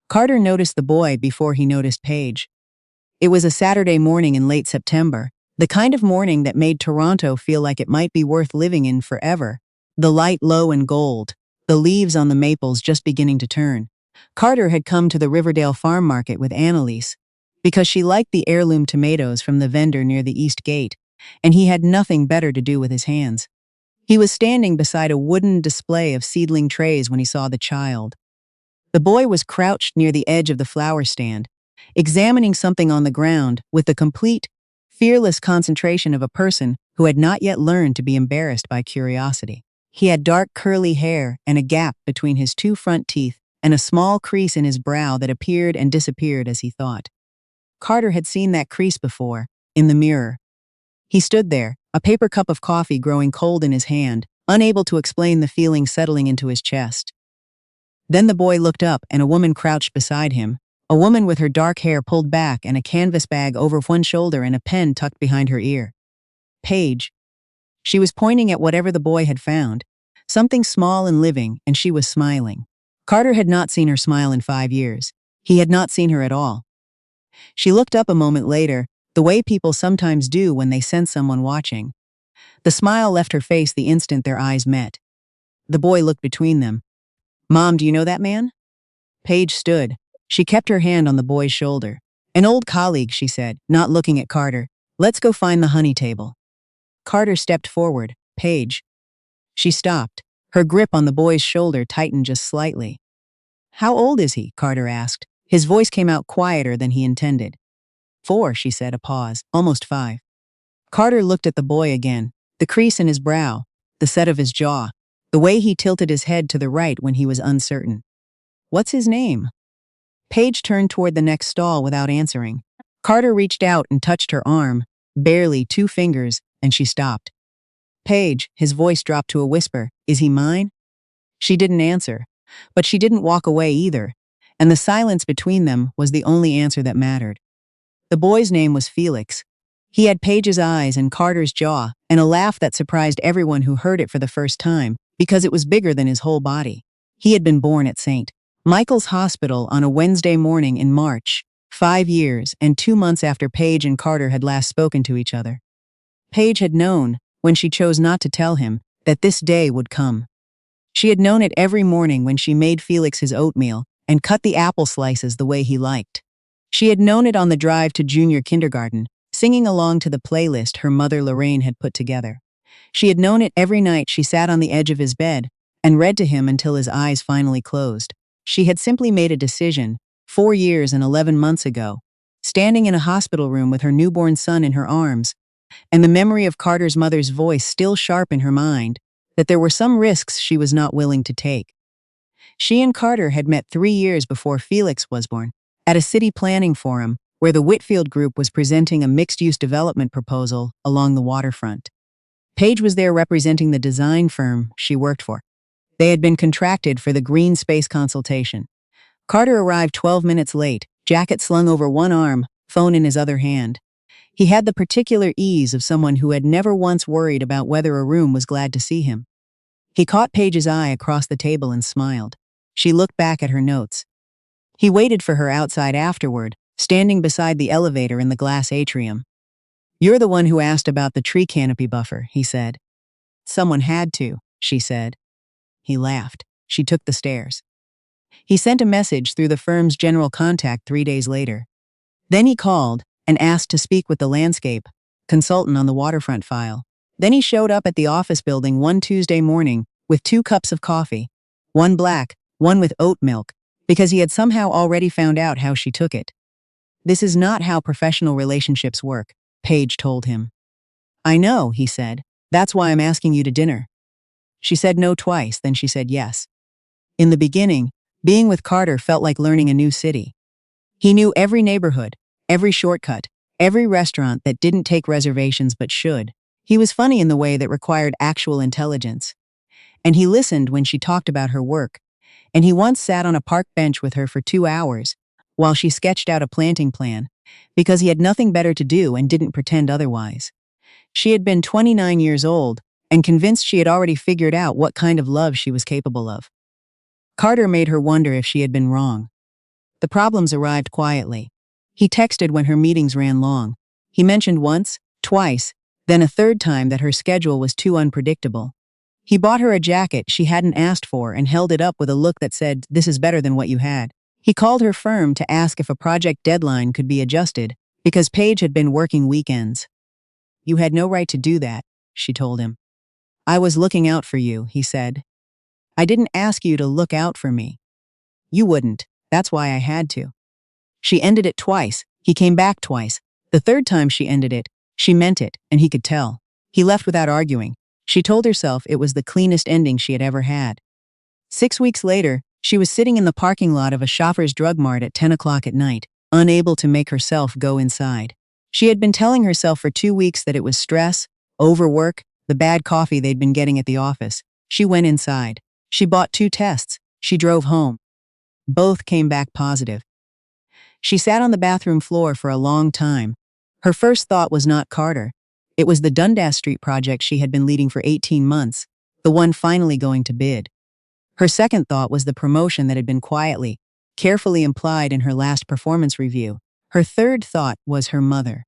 Carter noticed the boy before he noticed Paige. It was a Saturday morning in late September, the kind of morning that made Toronto feel like it might be worth living in forever. The light low and gold, the leaves on the maples just beginning to turn. Carter had come to the Riverdale farm market with Annalise because she liked the heirloom tomatoes from the vendor near the east gate, and he had nothing better to do with his hands. He was standing beside a wooden display of seedling trays when he saw the child. The boy was crouched near the edge of the flower stand, examining something on the ground with the complete, fearless concentration of a person who had not yet learned to be embarrassed by curiosity. He had dark curly hair and a gap between his two front teeth and a small crease in his brow that appeared and disappeared as he thought. Carter had seen that crease before, in the mirror. He stood there, a paper cup of coffee growing cold in his hand, unable to explain the feeling settling into his chest. Then the boy looked up and a woman crouched beside him, a woman with her dark hair pulled back and a canvas bag over one shoulder and a pen tucked behind her ear. Paige. She was pointing at whatever the boy had found, something small and living, and she was smiling. Carter had not seen her smile in 5 years. He had not seen her at all. She looked up a moment later, the way people sometimes do when they sense someone watching. The smile left her face the instant their eyes met. The boy looked between them. "Mom, do you know that man?" Paige stood. She kept her hand on the boy's shoulder. "An old colleague," she said, not looking at Carter. "Let's go find the honey table." Carter stepped forward. "Paige." She stopped. Her grip on the boy's shoulder tightened just slightly. "How old is he?" Carter asked. His voice came out quieter than he intended. 4, she said, a pause. "Almost 5. Carter looked at the boy again. The crease in his brow, the set of his jaw, the way he tilted his head to the right when he was uncertain. "What's his name?" Paige turned toward the next stall without answering. Carter reached out and touched her arm, barely 2 fingers, and she stopped. "Paige," his voice dropped to a whisper, "is he mine?" She didn't answer, but she didn't walk away either, and the silence between them was the only answer that mattered. The boy's name was Felix. He had Paige's eyes and Carter's jaw, and a laugh that surprised everyone who heard it for the first time, because it was bigger than his whole body. He had been born at St. Michael's Hospital on a Wednesday morning in March, 5 years and 2 months after Paige and Carter had last spoken to each other. Paige had known, when she chose not to tell him, that this day would come. She had known it every morning when she made Felix his oatmeal and cut the apple slices the way he liked. She had known it on the drive to junior kindergarten, singing along to the playlist her mother Lorraine had put together. She had known it every night she sat on the edge of his bed and read to him until his eyes finally closed. She had simply made a decision, 4 years and 11 months ago, standing in a hospital room with her newborn son in her arms, and the memory of Carter's mother's voice still sharp in her mind, that there were some risks she was not willing to take. She and Carter had met 3 years before Felix was born, at a city planning forum where the Whitfield group was presenting a mixed-use development proposal along the waterfront. Paige was there representing the design firm she worked for. They had been contracted for the green space consultation. Carter arrived 12 minutes late, jacket slung over one arm, phone in his other hand. He had the particular ease of someone who had never once worried about whether a room was glad to see him. He caught Paige's eye across the table and smiled. She looked back at her notes. He waited for her outside afterward, standing beside the elevator in the glass atrium. "You're the one who asked about the tree canopy buffer," he said. "Someone had to," she said. He laughed. She took the stairs. He sent a message through the firm's general contact 3 days later. Then he called and asked to speak with the landscape consultant on the waterfront file. Then he showed up at the office building one Tuesday morning with 2 cups of coffee, one black, one with oat milk, because he had somehow already found out how she took it. "This is not how professional relationships work," Paige told him. "I know," he said. "That's why I'm asking you to dinner." She said no twice, then she said yes. In the beginning, being with Carter felt like learning a new city. He knew every neighborhood, every shortcut, every restaurant that didn't take reservations but should. He was funny in the way that required actual intelligence. And he listened when she talked about her work. And he once sat on a park bench with her for 2 hours while she sketched out a planting plan, because he had nothing better to do and didn't pretend otherwise. She had been 29 years old and convinced she had already figured out what kind of love she was capable of. Carter made her wonder if she had been wrong. The problems arrived quietly. He texted when her meetings ran long. He mentioned once, twice, then a third time that her schedule was too unpredictable. He bought her a jacket she hadn't asked for and held it up with a look that said, "This is better than what you had." He called her firm to ask if a project deadline could be adjusted, because Paige had been working weekends. "You had no right to do that," she told him. "I was looking out for you," he said. "I didn't ask you to look out for me. You wouldn't. That's why I had to." She ended it twice. He came back twice. The third time she ended it, she meant it, and he could tell. He left without arguing. She told herself it was the cleanest ending she had ever had. 6 weeks later, she was sitting in the parking lot of a Shoppers Drug Mart at 10 o'clock at night, unable to make herself go inside. She had been telling herself for 2 weeks that it was stress, overwork, the bad coffee they'd been getting at the office. She went inside. She bought 2 tests. She drove home. Both came back positive. She sat on the bathroom floor for a long time. Her first thought was not Carter. It was the Dundas Street project she had been leading for 18 months, the one finally going to bid. Her second thought was the promotion that had been quietly, carefully implied in her last performance review. Her third thought was her mother.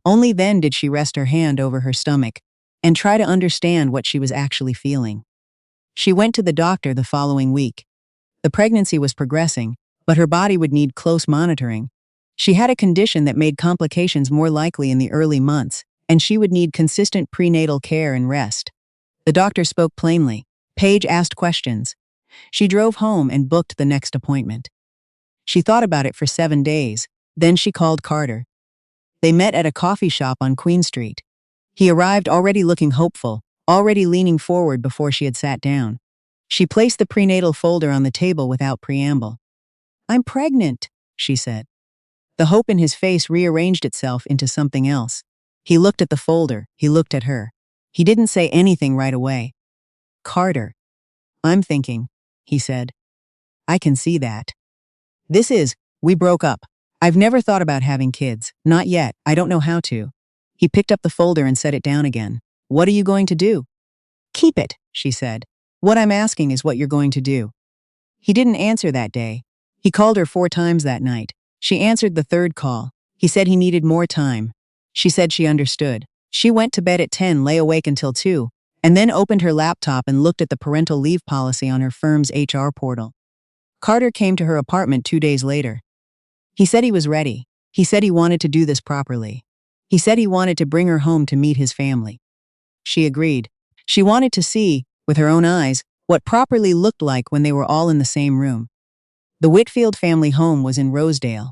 Only then did she rest her hand over her stomach and try to understand what she was actually feeling. She went to the doctor the following week. The pregnancy was progressing, but her body would need close monitoring. She had a condition that made complications more likely in the early months, and she would need consistent prenatal care and rest. The doctor spoke plainly. Paige asked questions. She drove home and booked the next appointment. She thought about it for 7 days. Then she called Carter. They met at a coffee shop on Queen Street. He arrived already looking hopeful, already leaning forward before she had sat down. She placed the prenatal folder on the table without preamble. "I'm pregnant," she said. The hope in his face rearranged itself into something else. He looked at the folder. He looked at her. He didn't say anything right away. "Carter, I'm thinking," he said. "I can see that. We broke up. I've never thought about having kids. Not yet. I don't know how to." He picked up the folder and set it down again. "What are you going to do?" "Keep it," she said. "What I'm asking is what you're going to do." He didn't answer that day. He called her 4 times that night. She answered the third call. He said he needed more time. She said she understood. She went to bed at 10, lay awake until 2, and then opened her laptop and looked at the parental leave policy on her firm's HR portal. Carter came to her apartment 2 days later. He said he was ready. He said he wanted to do this properly. He said he wanted to bring her home to meet his family. She agreed. She wanted to see, with her own eyes, what properly looked like when they were all in the same room. The Whitfield family home was in Rosedale.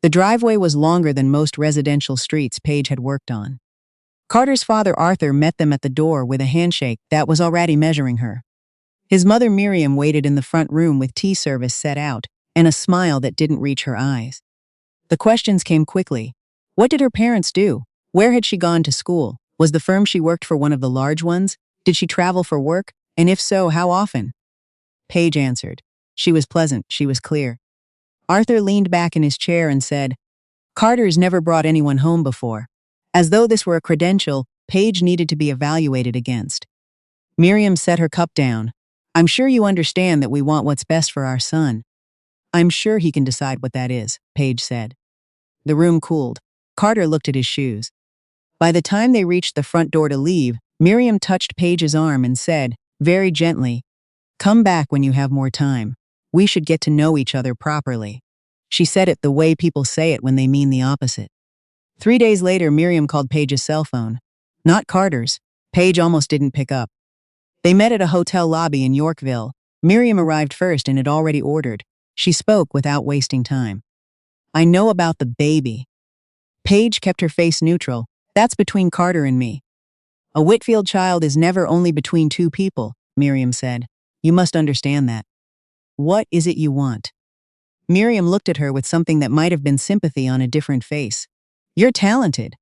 The driveway was longer than most residential streets Paige had worked on. Carter's father Arthur met them at the door with a handshake that was already measuring her. His mother Miriam waited in the front room with tea service set out and a smile that didn't reach her eyes. The questions came quickly. What did her parents do? Where had she gone to school? Was the firm she worked for one of the large ones? Did she travel for work? And if so, how often? Paige answered. She was pleasant, she was clear. Arthur leaned back in his chair and said, "Carter's never brought anyone home before." As though this were a credential Paige needed to be evaluated against. Miriam set her cup down. "I'm sure you understand that we want what's best for our son." "I'm sure he can decide what that is," Paige said. The room cooled. Carter looked at his shoes. By the time they reached the front door to leave, Miriam touched Paige's arm and said, very gently, "Come back when you have more time. We should get to know each other properly." She said it the way people say it when they mean the opposite. 3 days later, Miriam called Paige's cell phone. Not Carter's. Paige almost didn't pick up. They met at a hotel lobby in Yorkville. Miriam arrived first and had already ordered. She spoke without wasting time. "I know about the baby." Paige kept her face neutral. "That's between Carter and me." "A Whitfield child is never only between 2 people," Miriam said. "You must understand that." "What is it you want?" Miriam looked at her with something that might have been sympathy on a different face. "You're talented.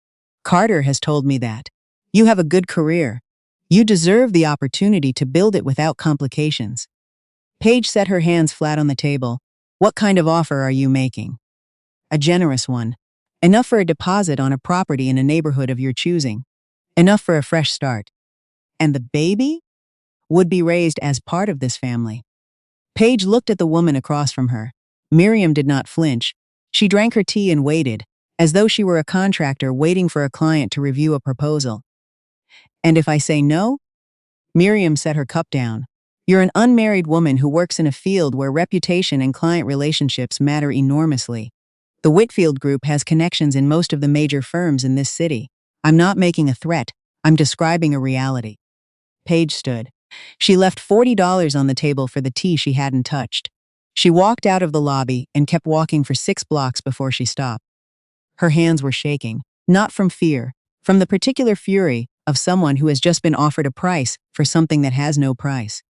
Carter has told me that. You have a good career. You deserve the opportunity to build it without complications." Paige set her hands flat on the table. "What kind of offer are you making?" "A generous one. Enough for a deposit on a property in a neighborhood of your choosing. Enough for a fresh start." "And the baby?" "Would be raised as part of this family." Paige looked at the woman across from her. Miriam did not flinch. She drank her tea and waited, as though she were a contractor waiting for a client to review a proposal. "And if I say no?" Miriam set her cup down. "You're an unmarried woman who works in a field where reputation and client relationships matter enormously. The Whitfield Group has connections in most of the major firms in this city. I'm not making a threat, I'm describing a reality." Paige stood. She left $40 on the table for the tea she hadn't touched. She walked out of the lobby and kept walking for 6 blocks before she stopped. Her hands were shaking, not from fear, from the particular fury of someone who has just been offered a price for something that has no price.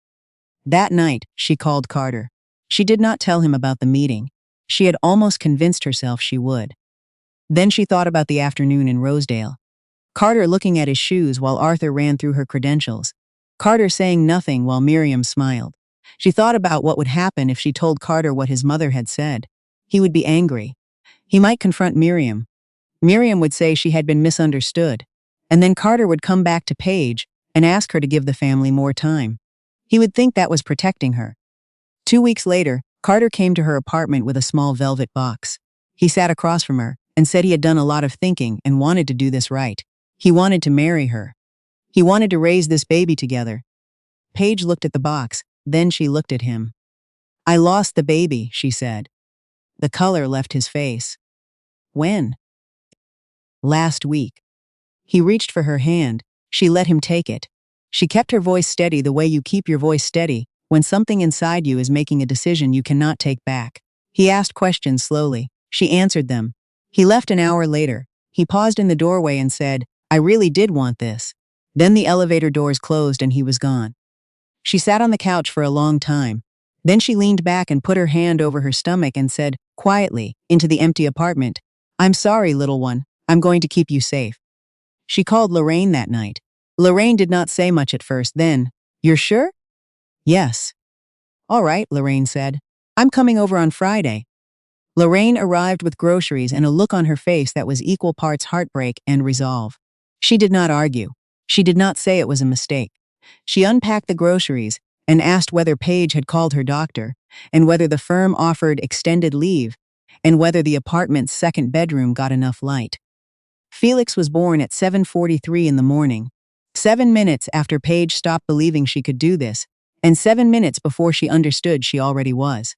That night, she called Carter. She did not tell him about the meeting. She had almost convinced herself she would. Then she thought about the afternoon in Rosedale. Carter looking at his shoes while Arthur ran through her credentials. Carter saying nothing while Miriam smiled. She thought about what would happen if she told Carter what his mother had said. He would be angry. He might confront Miriam. Miriam would say she had been misunderstood. And then Carter would come back to Paige and ask her to give the family more time. He would think that was protecting her. 2 weeks later, Carter came to her apartment with a small velvet box. He sat across from her and said he had done a lot of thinking and wanted to do this right. He wanted to marry her. He wanted to raise this baby together. Paige looked at the box, then she looked at him. "I lost the baby," she said. The color left his face. "When?" "Last week." He reached for her hand. She let him take it. She kept her voice steady the way you keep your voice steady when something inside you is making a decision you cannot take back. He asked questions slowly. She answered them. He left an hour later. He paused in the doorway and said, "I really did want this." Then the elevator doors closed and he was gone. She sat on the couch for a long time. Then she leaned back and put her hand over her stomach and said, quietly, into the empty apartment, "I'm sorry, little one. I'm going to keep you safe." She called Lorraine that night. Lorraine did not say much at first. Then, "You're sure?" "Yes." "All right," Lorraine said. "I'm coming over on Friday." Lorraine arrived with groceries and a look on her face that was equal parts heartbreak and resolve. She did not argue. She did not say it was a mistake. She unpacked the groceries and asked whether Paige had called her doctor, and whether the firm offered extended leave, and whether the apartment's second bedroom got enough light. Felix was born at 7:43 in the morning, 7 minutes after Paige stopped believing she could do this, and 7 minutes before she understood she already was.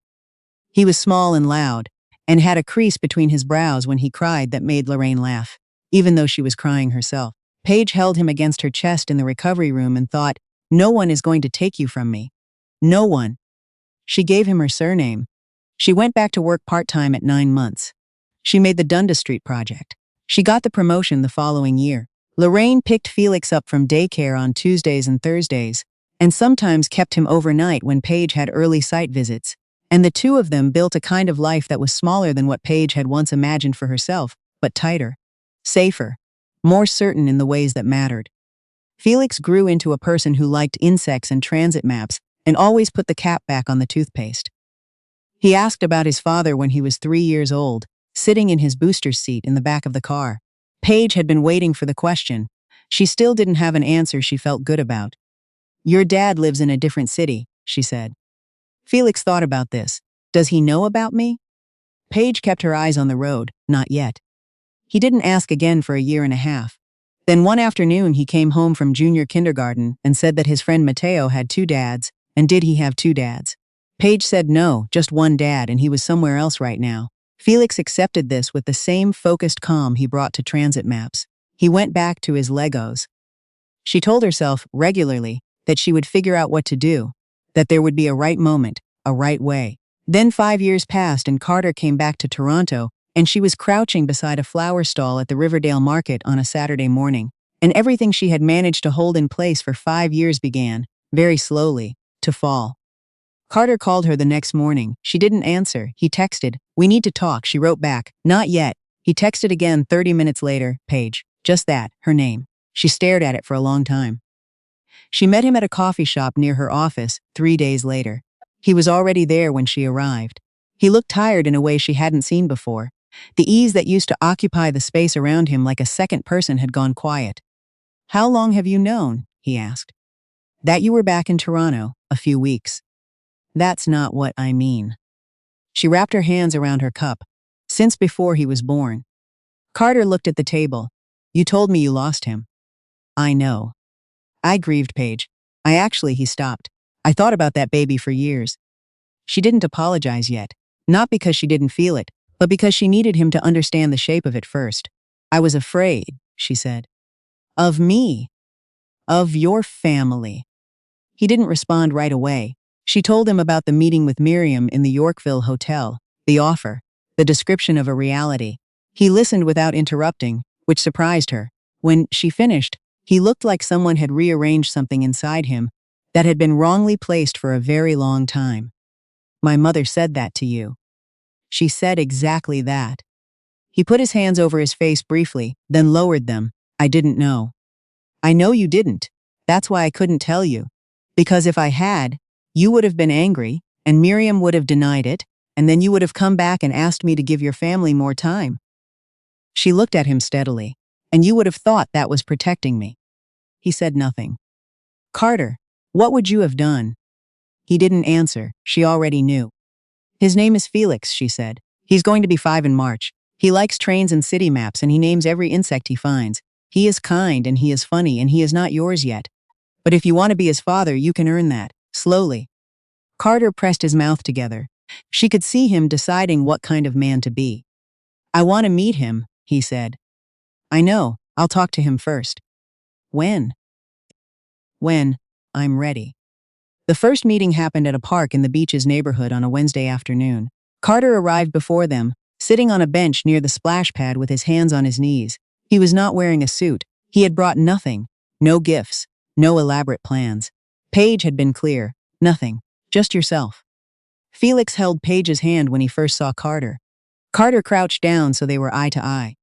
He was small and loud, and had a crease between his brows when he cried that made Lorraine laugh, even though she was crying herself. Paige held him against her chest in the recovery room and thought, "No one is going to take you from me. No one." She gave him her surname. She went back to work part-time at 9 months. She made the Dundas Street project. She got the promotion the following year. Lorraine picked Felix up from daycare on Tuesdays and Thursdays, and sometimes kept him overnight when Paige had early site visits, and the two of them built a kind of life that was smaller than what Paige had once imagined for herself, but tighter, safer, more certain in the ways that mattered. Felix grew into a person who liked insects and transit maps, and always put the cap back on the toothpaste. He asked about his father when he was 3 years old, sitting in his booster's seat in the back of the car. Paige had been waiting for the question. She still didn't have an answer she felt good about. "Your dad lives in a different city," she said. Felix thought about this. "Does he know about me?" Paige kept her eyes on the road. Not yet. He didn't ask again for a year and a half. Then one afternoon he came home from junior kindergarten and said that his friend Mateo had 2 dads, and did he have 2 dads? Paige said no, just one dad, and he was somewhere else right now. Felix accepted this with the same focused calm he brought to transit maps. He went back to his Legos. She told herself, regularly, that she would figure out what to do, that there would be a right moment, a right way. Then 5 years passed and Carter came back to Toronto, and she was crouching beside a flower stall at the Riverdale Market on a Saturday morning, and everything she had managed to hold in place for 5 years began, very slowly, to fall. Carter called her the next morning. She didn't answer. He texted, "We need to talk." She wrote back, "Not yet." He texted again 30 minutes later, "Paige." Just that, her name. She stared at it for a long time. She met him at a coffee shop near her office 3 days later. He was already there when she arrived. He looked tired in a way she hadn't seen before. The ease that used to occupy the space around him like a second person had gone quiet. "How long have you known?" he asked. "That you were back in Toronto, a few weeks." "That's not what I mean." She wrapped her hands around her cup. Since before he was born. Carter looked at the table. You told me you lost him. I know. I grieved, Paige. He stopped. I thought about that baby for years. She didn't apologize yet. Not because she didn't feel it, but because she needed him to understand the shape of it first. I was afraid, she said. Of me. Of your family. He didn't respond right away. She told him about the meeting with Miriam in the Yorkville hotel, the offer, the description of a reality. He listened without interrupting, which surprised her. When she finished, he looked like someone had rearranged something inside him that had been wrongly placed for a very long time. My mother said that to you. She said exactly that. He put his hands over his face briefly, then lowered them. I didn't know. I know you didn't. That's why I couldn't tell you. Because if I had, you would have been angry, and Miriam would have denied it, and then you would have come back and asked me to give your family more time. She looked at him steadily. And you would have thought that was protecting me. He said nothing. Carter, what would you have done? He didn't answer. She already knew. His name is Felix, she said. He's going to be 5 in March. He likes trains and city maps, and he names every insect he finds. He is kind, and he is funny, and he is not yours yet. But if you want to be his father, you can earn that, slowly. Carter pressed his mouth together. She could see him deciding what kind of man to be. I want to meet him, he said. I know, I'll talk to him first. When? When I'm ready. The first meeting happened at a park in the beach's neighborhood on a Wednesday afternoon. Carter arrived before them, sitting on a bench near the splash pad with his hands on his knees. He was not wearing a suit. He had brought nothing. No gifts. No elaborate plans. Paige had been clear. Nothing. Just yourself. Felix held Paige's hand when he first saw Carter. Carter crouched down so they were eye to eye.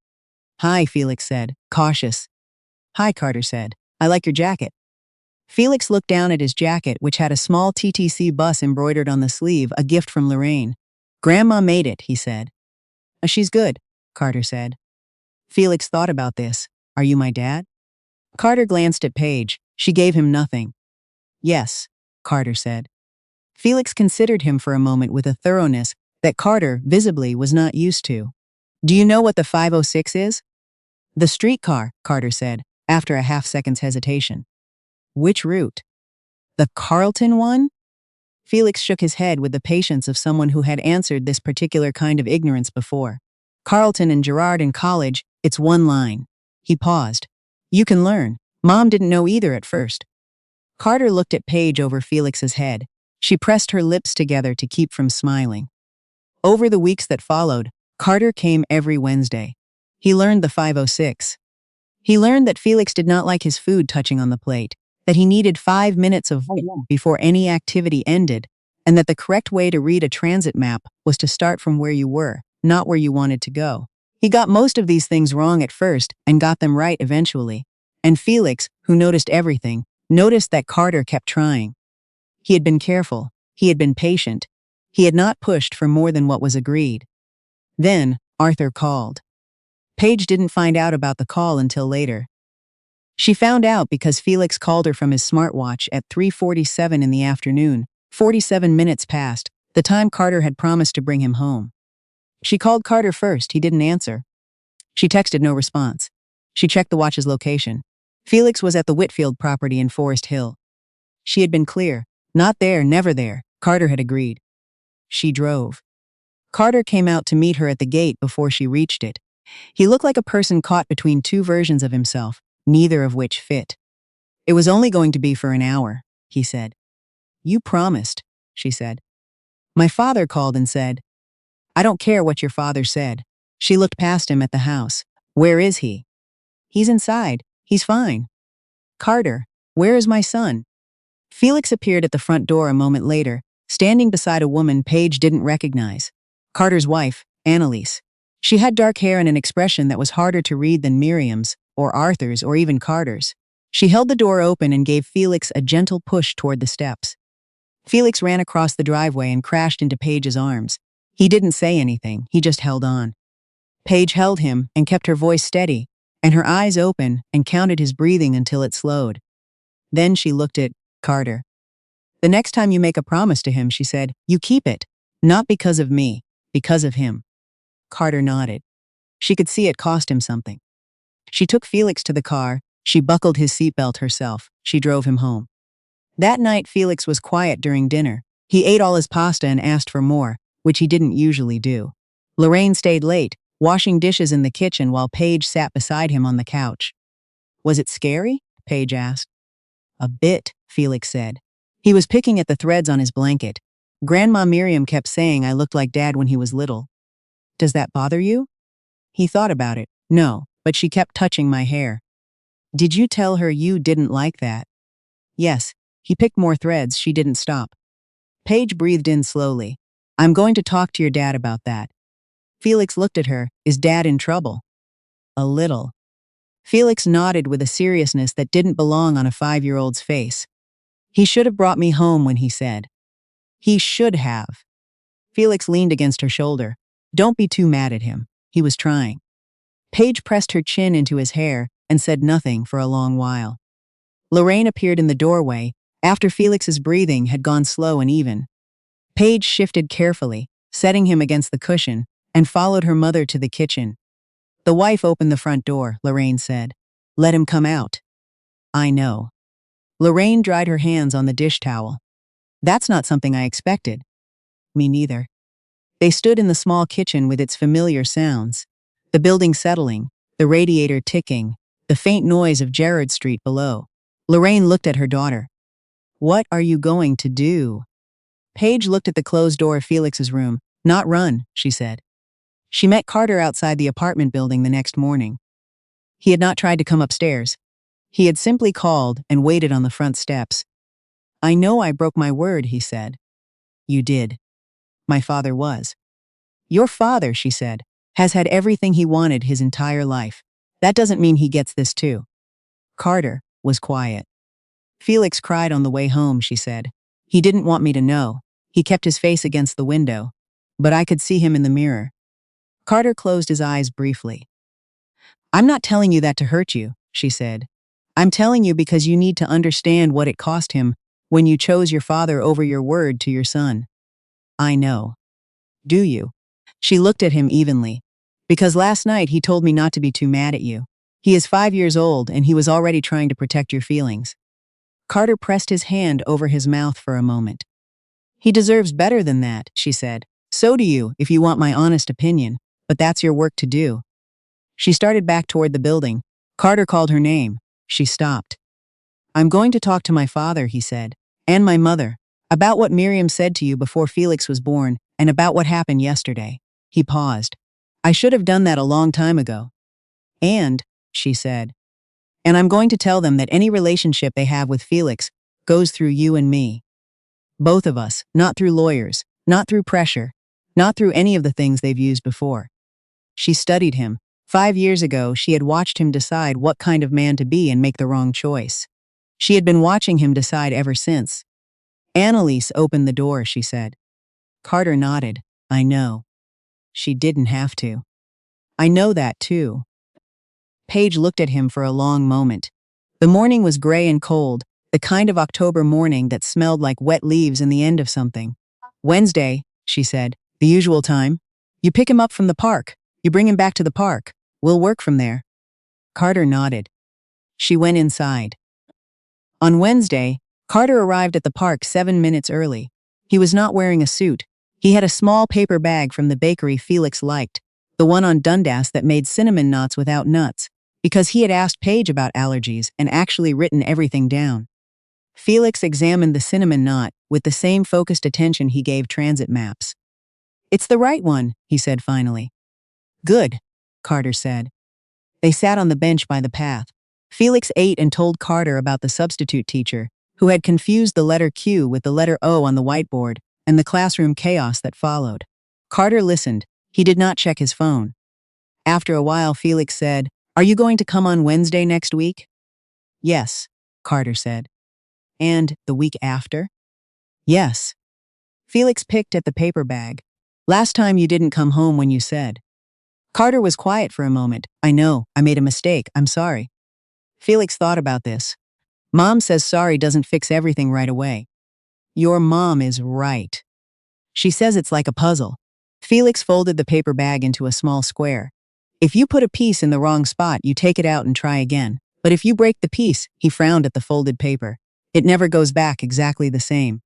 Hi, Felix said, cautious. Hi, Carter said. I like your jacket. Felix looked down at his jacket, which had a small TTC bus embroidered on the sleeve, a gift from Lorraine. Grandma made it, he said. She's good, Carter said. Felix thought about this. Are you my dad? Carter glanced at Paige. She gave him nothing. Yes, Carter said. Felix considered him for a moment with a thoroughness that Carter, visibly, was not used to. Do you know what the 506 is? The streetcar, Carter said, after a half-second's hesitation. Which route? The Carlton one? Felix shook his head with the patience of someone who had answered this particular kind of ignorance before. Carlton and Gerard in college, it's one line. He paused. You can learn. Mom didn't know either at first. Carter looked at Paige over Felix's head. She pressed her lips together to keep from smiling. Over the weeks that followed, Carter came every Wednesday. He learned the 506. He learned that Felix did not like his food touching on the plate, that he needed 5 minutes of before any activity ended, and that the correct way to read a transit map was to start from where you were, not where you wanted to go. He got most of these things wrong at first and got them right eventually. And Felix, who noticed everything, noticed that Carter kept trying. He had been careful. He had been patient. He had not pushed for more than what was agreed. Then, Arthur called. Paige didn't find out about the call until later. She found out because Felix called her from his smartwatch at 3:47 in the afternoon, 47 minutes past, the time Carter had promised to bring him home. She called Carter first. He didn't answer. She texted no response. She checked the watch's location. Felix was at the Whitfield property in Forest Hill. She had been clear. Not there, never there, Carter had agreed. She drove. Carter came out to meet her at the gate before she reached it. He looked like a person caught between two versions of himself, neither of which fit. It was only going to be for an hour, he said. You promised, she said. My father called and said. I don't care what your father said. She looked past him at the house. Where is he? He's inside. He's fine. Carter, where is my son? Felix appeared at the front door a moment later, standing beside a woman Paige didn't recognize. Carter's wife, Annalise. She had dark hair and an expression that was harder to read than Miriam's, or Arthur's, or even Carter's. She held the door open and gave Felix a gentle push toward the steps. Felix ran across the driveway and crashed into Paige's arms. He didn't say anything, he just held on. Paige held him and kept her voice steady, and her eyes open and counted his breathing until it slowed. Then she looked at Carter. The next time you make a promise to him, she said, you keep it. Not because of me, Because of him. Carter nodded. She could see it cost him something. She took Felix to the car. She buckled his seatbelt herself. She drove him home. That night, Felix was quiet during dinner. He ate all his pasta and asked for more, which he didn't usually do. Lorraine stayed late, washing dishes in the kitchen while Paige sat beside him on the couch. Was it scary? Paige asked. A bit, Felix said. He was picking at the threads on his blanket. Grandma Miriam kept saying I looked like Dad when he was little. Does that bother you? He thought about it. No, but she kept touching my hair. Did you tell her you didn't like that? Yes. He picked more threads. She didn't stop. Paige breathed in slowly. I'm going to talk to your dad about that. Felix looked at her. Is Dad in trouble? A little. Felix nodded with a seriousness that didn't belong on a 5-year-old's face. He should have brought me home when he said. He should have. Felix leaned against her shoulder. Don't be too mad at him. He was trying. Paige pressed her chin into his hair and said nothing for a long while. Lorraine appeared in the doorway after Felix's breathing had gone slow and even. Paige shifted carefully, setting him against the cushion, and followed her mother to the kitchen. The wife opened the front door, Lorraine said. Let him come out. I know. Lorraine dried her hands on the dish towel. That's not something I expected. Me neither. They stood in the small kitchen with its familiar sounds. The building settling, the radiator ticking, the faint noise of Gerrard Street below. Lorraine looked at her daughter. What are you going to do? Paige looked at the closed door of Felix's room. Not run, she said. She met Carter outside the apartment building the next morning. He had not tried to come upstairs. He had simply called and waited on the front steps. I know I broke my word, he said. You did. My father was. Your father, she said, has had everything he wanted his entire life. That doesn't mean he gets this too. Carter was quiet. Felix cried on the way home, she said. He didn't want me to know. He kept his face against the window. But I could see him in the mirror. Carter closed his eyes briefly. I'm not telling you that to hurt you, she said. I'm telling you because you need to understand what it cost him when you chose your father over your word to your son. I know. Do you? She looked at him evenly. Because last night he told me not to be too mad at you. He is 5 years old and he was already trying to protect your feelings. Carter pressed his hand over his mouth for a moment. He deserves better than that, she said. So do you, if you want my honest opinion, but that's your work to do. She started back toward the building. Carter called her name. She stopped. I'm going to talk to my father, he said, and my mother, about what Miriam said to you before Felix was born and about what happened yesterday. He paused. I should have done that a long time ago. And, she said, and I'm going to tell them that any relationship they have with Felix goes through you and me. Both of us, not through lawyers, not through pressure, not through any of the things they've used before. She studied him. 5 years ago, she had watched him decide what kind of man to be and make the wrong choice. She had been watching him decide ever since. Annalise opened the door, she said. Carter nodded. I know. She didn't have to. I know that too. Paige looked at him for a long moment. The morning was gray and cold, the kind of October morning that smelled like wet leaves in the end of something. Wednesday, she said, the usual time. You pick him up from the park. You bring him back to the park. We'll work from there. Carter nodded. She went inside. On Wednesday, Carter arrived at the park 7 minutes early. He was not wearing a suit. He had a small paper bag from the bakery Felix liked, the one on Dundas that made cinnamon knots without nuts, because he had asked Paige about allergies and actually written everything down. Felix examined the cinnamon knot with the same focused attention he gave transit maps. It's the right one, he said finally. Good, Carter said. They sat on the bench by the path. Felix ate and told Carter about the substitute teacher, who had confused the letter Q with the letter O on the whiteboard, and the classroom chaos that followed. Carter listened. He did not check his phone. After a while, Felix said, Are you going to come on Wednesday next week? Yes, Carter said. And the week after? Yes. Felix picked at the paper bag. Last time you didn't come home when you said. Carter was quiet for a moment. I know, I made a mistake, I'm sorry. Felix thought about this. Mom says sorry doesn't fix everything right away. Your mom is right. She says it's like a puzzle. Felix folded the paper bag into a small square. If you put a piece in the wrong spot, you take it out and try again. But if you break the piece, he frowned at the folded paper. It never goes back exactly the same.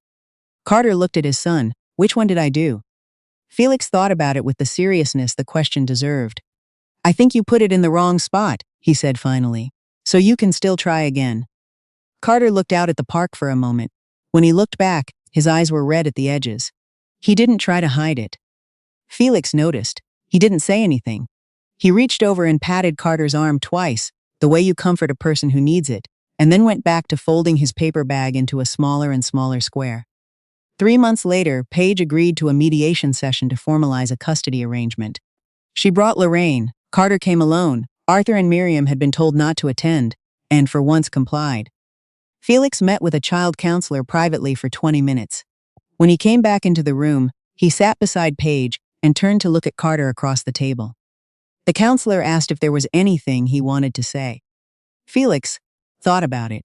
Carter looked at his son. Which one did I do? Felix thought about it with the seriousness the question deserved. I think you put it in the wrong spot, he said finally. So you can still try again. Carter looked out at the park for a moment. When he looked back, his eyes were red at the edges. He didn't try to hide it. Felix noticed. He didn't say anything. He reached over and patted Carter's arm twice, the way you comfort a person who needs it, and then went back to folding his paper bag into a smaller and smaller square. 3 months later, Paige agreed to a mediation session to formalize a custody arrangement. She brought Lorraine. Carter came alone. Arthur and Miriam had been told not to attend, and for once complied. Felix met with a child counselor privately for 20 minutes. When he came back into the room, he sat beside Paige and turned to look at Carter across the table. The counselor asked if there was anything he wanted to say. Felix thought about it.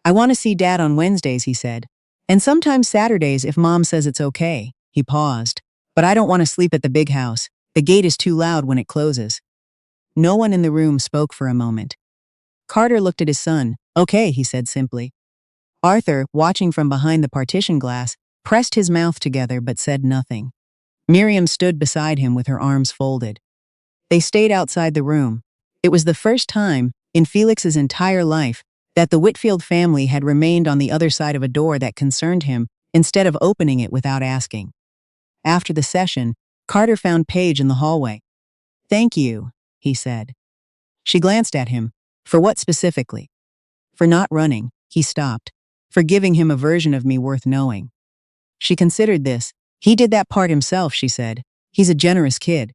I want to see Dad on Wednesdays, he said. And sometimes Saturdays if Mom says it's okay. He paused. But I don't want to sleep at the big house. The gate is too loud when it closes. No one in the room spoke for a moment. Carter looked at his son. Okay, he said simply. Arthur, watching from behind the partition glass, pressed his mouth together but said nothing. Miriam stood beside him with her arms folded. They stayed outside the room. It was the first time, in Felix's entire life, that the Whitfield family had remained on the other side of a door that concerned him, instead of opening it without asking. After the session, Carter found Paige in the hallway. Thank you, he said. She glanced at him. For what specifically? For not running, he stopped. For giving him a version of me worth knowing. She considered this. He did that part himself, she said. He's a generous kid.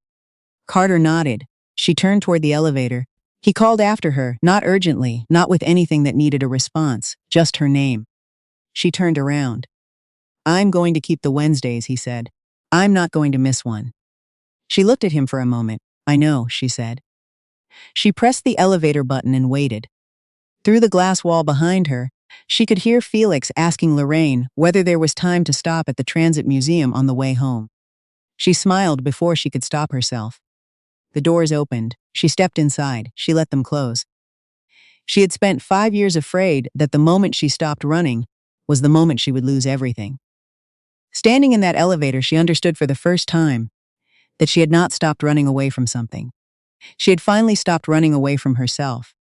Carter nodded. She turned toward the elevator. He called after her, not urgently, not with anything that needed a response, just her name. She turned around. I'm going to keep the Wednesdays, he said. I'm not going to miss one. She looked at him for a moment. I know, she said. She pressed the elevator button and waited. Through the glass wall behind her, she could hear Felix asking Lorraine whether there was time to stop at the Transit Museum on the way home. She smiled before she could stop herself. The doors opened. She stepped inside. She let them close. She had spent 5 years afraid that the moment she stopped running was the moment she would lose everything. Standing in that elevator, she understood for the first time that she had not stopped running away from something. She had finally stopped running away from herself.